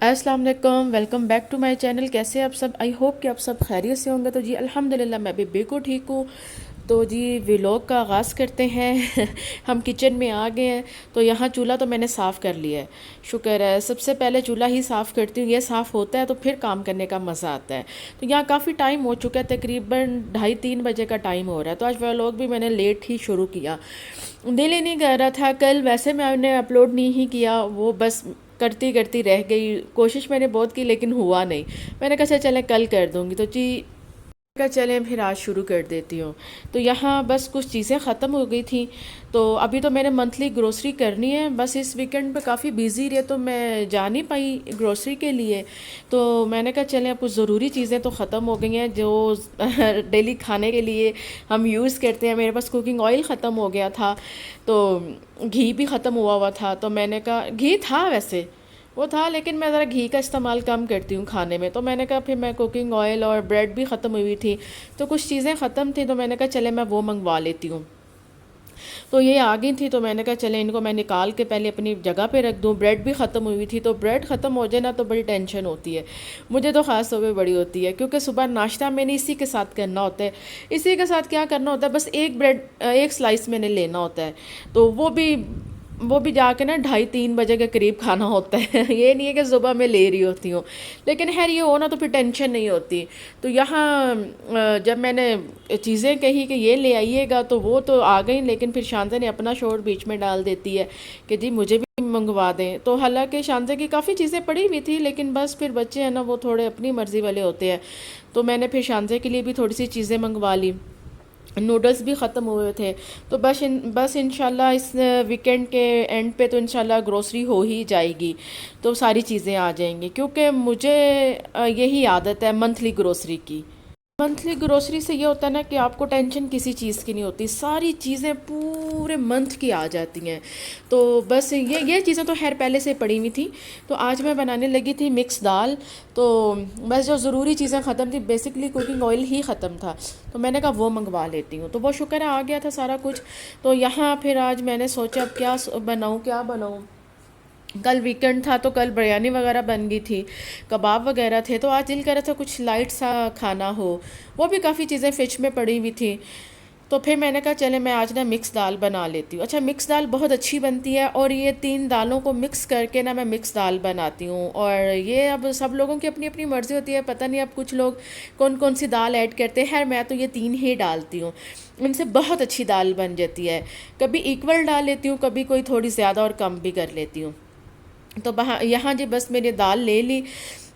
अस्सलाम वालेकुम, welcome back to my channel. कैसे आप सब? आई होप कि आप सब खैरियत से होंगे। तो जी अल्हम्दुलिल्लाह मैं भी बिल्कुल ठीक हूँ। तो जी व्लॉग का आगाज़ करते हैं। हम किचन में आ गए हैं। तो यहाँ चूल्हा तो मैंने साफ़ कर लिया है, शुक्र है। सबसे पहले चूल्हा ही साफ़ करती हूँ, ये साफ़ होता है तो फिर काम करने का मज़ा आता है। तो यहाँ काफ़ी टाइम हो चुका है, तकरीबन 2:30-3 बजे का टाइम हो रहा है। तो आज व्लॉग भी मैंने लेट ही शुरू किया, दिल ही नहीं कर रहा था। कल वैसे मैंने अपलोड नहीं ही किया, वो बस करती करती रह गई। कोशिश मैंने बहुत की लेकिन हुआ नहीं। मैंने कहा चले कल कर दूँगी। तो जी का चलें फिर आज शुरू कर देती हूँ। तो यहाँ बस कुछ चीज़ें ख़त्म हो गई थी, तो अभी तो मैंने मंथली ग्रोसरी करनी है। बस इस वीकेंड पे काफ़ी बिज़ी रहे तो मैं जा नहीं पाई ग्रोसरी के लिए। तो मैंने कहा चलें अब कुछ ज़रूरी चीज़ें तो ख़त्म हो गई हैं जो डेली खाने के लिए हम यूज़ करते हैं। मेरे पास कुकिंग ऑयल ख़त्म हो गया था, तो घी भी ख़त्म हुआ हुआ था। तो मैंने कहा घी था वैसे, वो था, लेकिन मैं ज़रा घी का इस्तेमाल कम करती हूँ खाने में। तो मैंने कहा फिर मैं कुकिंग ऑयल और ब्रेड भी ख़त्म हुई थी, तो कुछ चीज़ें ख़त्म थी। तो मैंने कहा चले मैं वो मंगवा लेती हूँ। तो ये आ गई थी, तो मैंने कहा चले इनको मैं निकाल के पहले अपनी जगह पे रख दूँ। ब्रेड भी ख़त्म हुई थी, तो ब्रेड ख़त्म हो जाए ना तो बड़ी टेंशन होती है मुझे, तो ख़ास तौर पे बड़ी होती है, क्योंकि सुबह नाश्ता मैंने इसी के साथ करना होता है। इसी के साथ क्या करना होता है, बस एक ब्रेड एक स्लाइस मैंने लेना होता है। तो वो भी जाके ना 2:30-3 बजे के करीब खाना होता है। ये नहीं है कि सुबह मैं ले रही होती हूँ, लेकिन खैर ये हो ना तो फिर टेंशन नहीं होती। तो यहाँ जब मैंने चीज़ें कही कि ये ले आइएगा तो वो तो आ गई, लेकिन फिर शांता ने अपना शोर बीच में डाल देती है कि जी मुझे भी मंगवा दें। तो हालांकि शांता की काफ़ी चीज़ें पड़ी हुई थी, लेकिन बस फिर बच्चे हैं ना, वो थोड़े अपनी मर्ज़ी वाले होते हैं। तो मैंने फिर शांता के लिए भी थोड़ी सी चीज़ें मंगवा ली। नूडल्स भी ख़त्म हुए थे। तो बस इंशाल्लाह इस वीकेंड के एंड पे तो इंशाल्लाह ग्रोसरी हो ही जाएगी, तो सारी चीज़ें आ जाएंगी। क्योंकि मुझे यही आदत है मंथली ग्रोसरी की। मंथली ग्रोसरी से ये होता है ना कि आपको टेंशन किसी चीज़ की नहीं होती, सारी चीज़ें पूरे मंथ की आ जाती हैं। तो बस ये चीज़ें तो खैर पहले से पड़ी हुई थी। तो आज मैं बनाने लगी थी मिक्स दाल। तो बस जो ज़रूरी चीज़ें ख़त्म थी, बेसिकली कुकिंग ऑयल ही ख़त्म था, तो मैंने कहा वो मंगवा लेती हूँ। तो वो शुक्र है आ गया था सारा कुछ। तो यहाँ फिर आज मैंने सोचा अब क्या बनाऊँ। कल वीकेंड था तो कल बिरयानी वगैरह बन गई थी, कबाब वगैरह थे। तो आज दिल कर रहा था कुछ लाइट सा खाना हो, वो भी काफ़ी चीज़ें फ्रिज में पड़ी हुई थी। तो फिर मैंने कहा चले मैं आज ना मिक्स दाल बना लेती हूँ। अच्छा, मिक्स दाल बहुत अच्छी बनती है, और ये 3 दालों को मिक्स करके ना मैं मिक्स दाल बनाती हूँ। और ये अब सब लोगों की अपनी अपनी मर्ज़ी होती है, पता नहीं अब कुछ लोग कौन कौन सी दाल ऐड करते हैं। खैर मैं तो ये 3 ही डालती हूँ, इनसे बहुत अच्छी दाल बन जाती है। कभी इक्वल डाल लेती हूँ, कभी कोई थोड़ी ज़्यादा और कम भी कर लेती हूँ। तो वहाँ यहाँ जी बस मैंने दाल ले ली।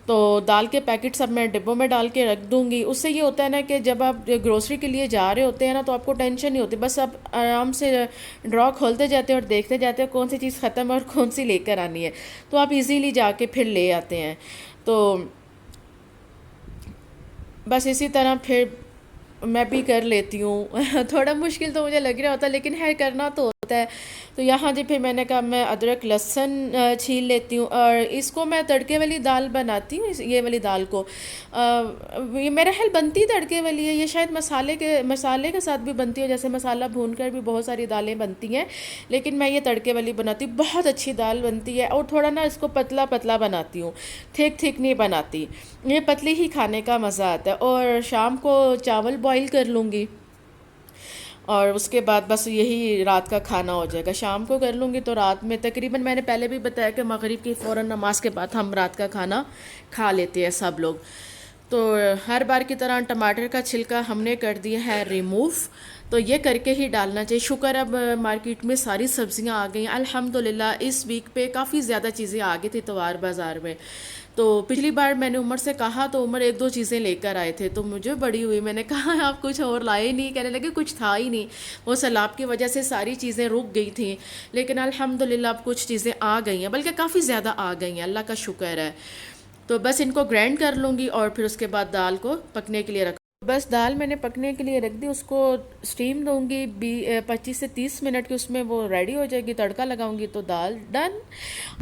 तो दाल के पैकेट सब मैं डिब्बों में डाल के रख दूँगी। उससे ये होता है ना कि जब आप ग्रोसरी के लिए जा रहे होते हैं ना, तो आपको टेंशन नहीं होती। बस आप आराम से ड्रॉ खोलते जाते हैं और देखते जाते हैं कौन सी चीज़ ख़त्म है और कौन सी लेकर आनी है। तो आप इजीली जाके फिर ले आते हैं। तो बस इसी तरह फिर मैं भी कर लेती हूँ। थोड़ा मुश्किल तो मुझे लग रहा होता है, लेकिन है करना तो होता है। तो यहाँ जी फिर मैंने कहा मैं अदरक लहसुन छील लेती हूँ, और इसको मैं तड़के वाली दाल बनाती हूँ। ये वाली दाल को ये मेरा ख्याल बनती तड़के वाली है, ये शायद मसाले के साथ भी बनती है। जैसे मसाला भून कर भी बहुत सारी दालें बनती हैं, लेकिन मैं ये तड़के वाली बनाती हूँ, बहुत अच्छी दाल बनती है। और थोड़ा ना इसको पतला पतला बनाती हूँ, थिक थिक नहीं बनाती। ये पतली ही खाने का मज़ा आता है। और शाम को चावल बॉईल कर लूँगी, और उसके बाद बस यही रात का खाना हो जाएगा। शाम को कर लूँगी तो रात में तकरीबन, मैंने पहले भी बताया कि मगरिब की फ़ौरन नमाज के बाद हम रात का खाना खा लेते हैं सब लोग। तो हर बार की तरह टमाटर का छिलका हमने कर दिया है रिमूव। तो ये करके ही डालना चाहिए। शुक्र अब मार्केट में सारी सब्जियां आ गई हैं अल्हम्दुलिल्लाह। इस वीक पे काफ़ी ज़्यादा चीज़ें आ गई थी तवार बाज़ार में। तो पिछली बार मैंने उमर से कहा तो उमर एक दो चीज़ें लेकर आए थे, तो मुझे बड़ी हुई। मैंने कहा आप कुछ और लाए नहीं, कहने लगे कुछ था ही नहीं, वो सैलाब की वजह से सारी चीज़ें रुक गई थी। लेकिन अल्हम्दुलिल्लाह अब कुछ चीज़ें आ गई हैं, बल्कि काफ़ी ज़्यादा आ गई हैं, अल्लाह का शुक्र है। तो बस इनको ग्राइंड कर लूँगी और फिर उसके बाद दाल को पकने के लिए रख। बस दाल मैंने पकने के लिए रख दी, उसको स्टीम दूंगी 25 से 30 मिनट की, उसमें वो रेडी हो जाएगी। तड़का लगाऊंगी तो दाल डन।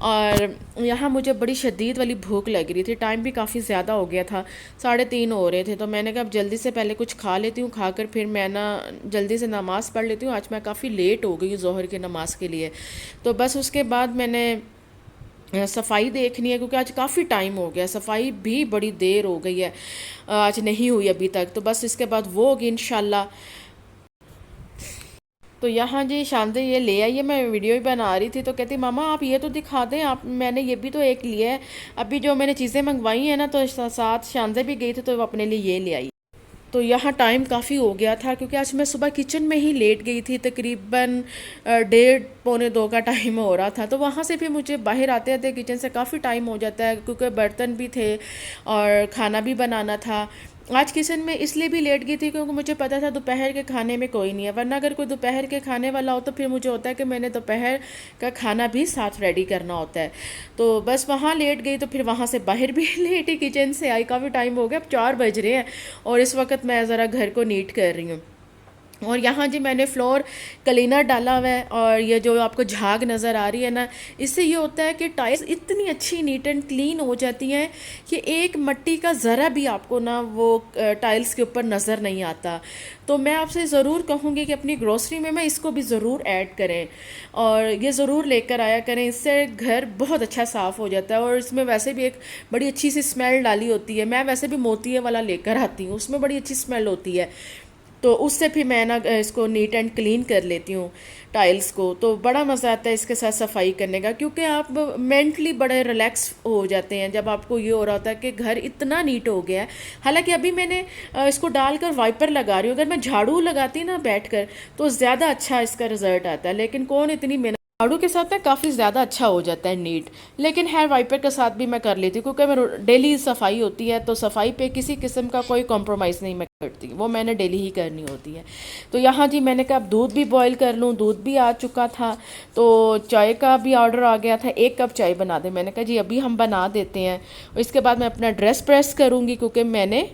और यहाँ मुझे बड़ी शदीद वाली भूख लग रही थी, टाइम भी काफ़ी ज़्यादा हो गया था, 3:30 हो रहे थे। तो मैंने कहा अब जल्दी से पहले कुछ खा लेती हूँ, खाकर फिर मैं ना जल्दी से नमाज़ पढ़ लेती हूँ। आज मैं काफ़ी लेट हो गई ज़ोहर की नमाज़ के लिए। तो बस उसके बाद मैंने सफाई देखनी है, क्योंकि आज काफ़ी टाइम हो गया, सफाई भी बड़ी देर हो गई है, आज नहीं हुई अभी तक। तो बस इसके बाद वो होगी इंशाल्लाह। तो यहाँ जी शानदे ये ले आई है, मैं वीडियो ही बना रही थी तो कहती मामा आप ये तो दिखा दें, आप मैंने ये भी तो एक लिया है। अभी जो मैंने चीज़ें मंगवाई हैं ना, तो साथ शानदे भी गई थी तो वो अपने लिए ये ले आई। तो यहाँ टाइम काफ़ी हो गया था, क्योंकि आज मैं सुबह किचन में ही लेट गई थी, तकरीबन 1:30 पौने 2 का टाइम हो रहा था। तो वहाँ से भी मुझे बाहर आते आते किचन से काफ़ी टाइम हो जाता है, क्योंकि बर्तन भी थे और खाना भी बनाना था। आज किचन में इसलिए भी लेट गई थी क्योंकि मुझे पता था दोपहर के खाने में कोई नहीं है, वरना अगर कोई दोपहर के खाने वाला हो तो फिर मुझे होता है कि मैंने दोपहर का खाना भी साथ रेडी करना होता है। तो बस वहाँ लेट गई, तो फिर वहाँ से बाहर भी लेट ही किचन से आई, काफ़ी टाइम हो गया, अब 4 बज रहे हैं और इस वक्त मैं ज़रा घर को नीट कर रही हूँ। और यहाँ जी मैंने फ्लोर क्लीनर डाला हुआ है, और ये जो आपको झाग नज़र आ रही है ना, इससे ये होता है कि टाइल्स इतनी अच्छी नीट एंड क्लीन हो जाती हैं कि एक मिट्टी का ज़रा भी आपको ना वो टाइल्स के ऊपर नज़र नहीं आता। तो मैं आपसे ज़रूर कहूँगी कि अपनी ग्रोसरी में मैं इसको भी ज़रूर ऐड करें और ये ज़रूर लेकर आया करें, इससे घर बहुत अच्छा साफ़ हो जाता है। और इसमें वैसे भी एक बड़ी अच्छी सी स्मेल डाली होती है, मैं वैसे भी मोतिये वाला लेकर आती हूँ, उसमें बड़ी अच्छी स्मेल होती है। तो उससे फिर मैं ना इसको नीट एंड क्लीन कर लेती हूँ टाइल्स को, तो बड़ा मज़ा आता है इसके साथ सफाई करने का, क्योंकि आप मेंटली बड़े रिलैक्स हो जाते हैं जब आपको ये हो रहा होता है कि घर इतना नीट हो गया है। हालांकि अभी मैंने इसको डालकर वाइपर लगा रही हूँ, अगर मैं झाड़ू लगाती ना बैठकर तो ज़्यादा अच्छा इसका रिजल्ट आता है, लेकिन कौन इतनी मेहनत, झाड़ू के साथ ना काफ़ी ज़्यादा अच्छा हो जाता है नीट। लेकिन हेयर वाइपर के साथ भी मैं कर लेती हूँ, क्योंकि मैं डेली सफाई होती है तो सफाई पे किसी किस्म का कोई कॉम्प्रोमाइज़ नहीं मैं करती, वो मैंने डेली ही करनी होती है। तो यहाँ जी मैंने कहा अब दूध भी बॉईल कर लूँ, दूध भी आ चुका था, तो चाय का भी ऑर्डर आ गया था, 1 कप चाय बना दे, मैंने कहा जी अभी हम बना देते हैं। इसके बाद मैं अपना ड्रेस प्रेस करूँगी, क्योंकि मैंने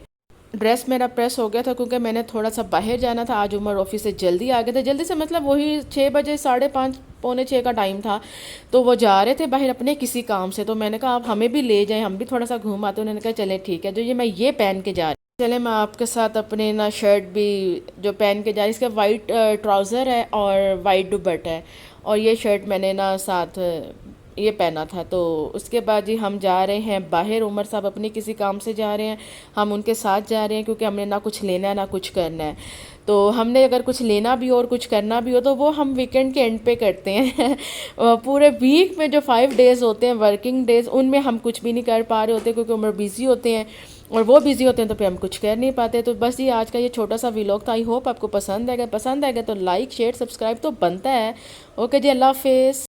ड्रेस मेरा प्रेस हो गया था, क्योंकि मैंने थोड़ा सा बाहर जाना था, आज उमर ऑफिस से जल्दी आ गए थे, जल्दी से मतलब वही 6 बजे, 5:30 पौने 6 का टाइम था। तो वो जा रहे थे बाहर अपने किसी काम से, तो मैंने कहा आप हमें भी ले जाएं, हम भी थोड़ा सा घूम आते। उन्होंने कहा चले ठीक है, जो ये मैं ये पहन के जा रही, चले मैं आपके साथ अपने ना शर्ट भी जो पहन के जा रही, इसका वाइट ट्राउज़र है और वाइट दुपट्टा है, और ये शर्ट मैंने ना साथ ये पहना था। तो उसके बाद जी हम जा रहे हैं बाहर, उमर साहब अपने किसी काम से जा रहे हैं, हम उनके साथ जा रहे हैं, क्योंकि हमने ना कुछ लेना है ना कुछ करना है। तो हमने अगर कुछ लेना भी हो और कुछ करना भी हो तो वो हम वीकेंड के एंड पे करते हैं पूरे वीक में जो 5 डेज़ होते हैं वर्किंग डेज़, उनमें हम कुछ भी नहीं कर पा रहे होते, क्योंकि उमर बिज़ी होते हैं और वो बिज़ी होते हैं, तो फिर हम कुछ कर नहीं पाते। तो बस ये आज का ये छोटा सा व्लॉग था, आई होप आपको पसंद आएगा तो लाइक शेयर सब्सक्राइब तो बनता है। ओके जी, अल्लाह हाफिज़।